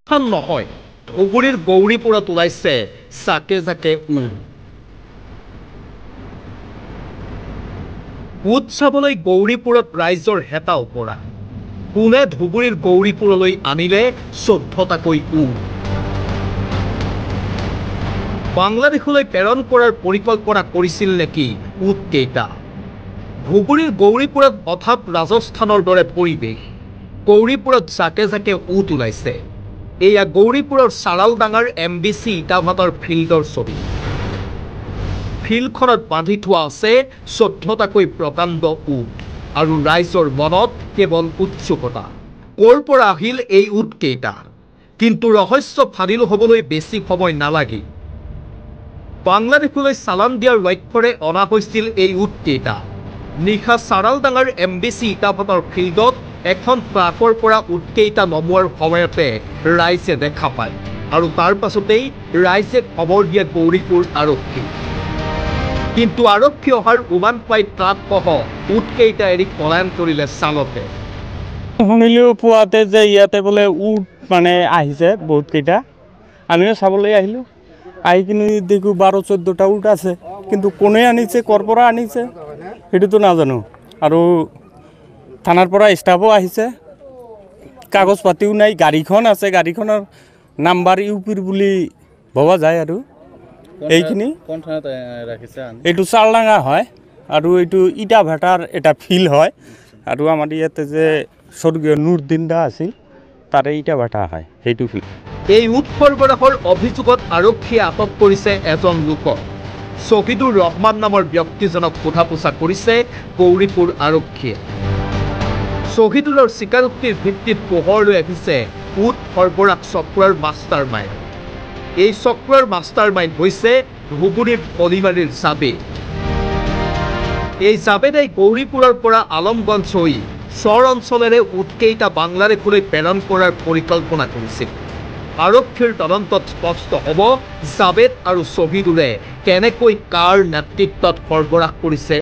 নহয় ধুবুৰীৰ গৌৰীপুৰত ওলাইছে জাকে জাকে উট চাবলৈ গৌৰীপুৰত ৰাইজৰ হেতা ওপৰা কোনে ধুবুৰীৰ গৌৰীপুৰলৈ আনিলে 14টাকৈ উট বাংলাদেশলৈ প্ৰেৰণ কৰাৰ পৰিকল্পনা কৰিছিল নেকি উট কেইটা ধুবুৰীৰ গৌৰীপুৰত অথাপ ৰাজস্থানৰ দৰে পৰিৱেশ গৌৰীপুৰত জাকে জাকে উট ওলাইছে এয়া গৌৰীপুৰৰ চাৰালডাঙাৰ MBC ইটাভাটাৰ ফিল্ডৰ ছবি ফিল্ডখনত বান্ধি থোৱা আছে 14টাকৈ প্ৰকাণ্ড উট আৰু ৰাইজৰ মনত কেৱল উৎসুকতা ক'ৰ পৰা আহিল এই উট কেইটা কিন্তু ৰহস্য ফাদিল হ'বলৈ বেছি সময় নালাগে বাংলাদেশলৈ চালান দিয়াৰ লক্ষ্যৰে অনা হৈছিল এই উট কেইটা নিশা চাৰালডাঙাৰ MBC ইটাভাটাৰ ফিল্ডত এখন ট্ৰাকৰ পৰা উট কেইটা নমোৱাৰ সময়তে ৰাইজে দেখা পায় আৰু তাৰ পাছতেই ৰাইজে খবৰ দিয়ে গৌৰীপুৰ আৰক্ষী কিন্তু আৰক্ষী অহাৰ উমান পাই ট্ৰাকসহ উট কেইটা এৰি পলায়ন কৰিলে চালকে শুনিলোঁ পুৱাতে যে ইয়াতে বোলে উট মানে আহিছে বহুত কেইটা আমিও চাবলৈ আহিলোঁ আহি কিনে দেখোঁ 12-14টা উট আছে কিন্তু কোনে আনিছে ক'ৰ পৰা আনিছে সেইটোতো নাজানো আৰু থানাৰ পৰা ষ্টাফো আহিছে কাগজ পাতিও নাই গাড়ীখন আছে গাড়ীখনৰ নাম্বাৰ ইউপিৰ বুলি ভবা যায় আৰু এইখিনি এইটো চালডাঙা হয় আৰু এইটো ইটাভাটাৰ এটা ফিল্ড হয় আৰু আমাৰ ইয়াতে যে স্বৰ্গীয় নুৰদিন দা আছিল তাৰে ইটাভাটা হয় সেইটো ফিল্ড এই উট সৰবৰাহৰ অভিযোগত আৰক্ষীয়ে আটক কৰিছে এজন লোকক শহীদুৰ ৰহমান নামৰ ব্যক্তিজনক সোধা পোছা কৰিছে গৌৰীপুৰ আৰক্ষীয়ে শহীদুৰৰ স্বীকাৰোক্তিৰ ভিত্তিত পোহৰলৈ আহিছে উট সৰবৰাহ চক্ৰৰ মাষ্টাৰ মাইণ্ড এই চক্ৰৰ মাষ্টাৰ মাইণ্ড হৈছে ধুবুৰীৰ কলিমাৰীৰ জাবেদ এই জাবেদাই গৌৰীপুৰৰ পৰা আলমগঞ্জ হৈ চৰ অঞ্চলেৰে উটকেইটা বাংলাদেশলৈ প্ৰেৰণ কৰাৰ পৰিকল্পনা কৰিছিল আৰক্ষীৰ তদন্তত স্পষ্ট হ'ব জাবেদ আৰু শহীদুৰে কেনেকৈ কাৰ নেতৃত্বত সৰবৰাহ কৰিছে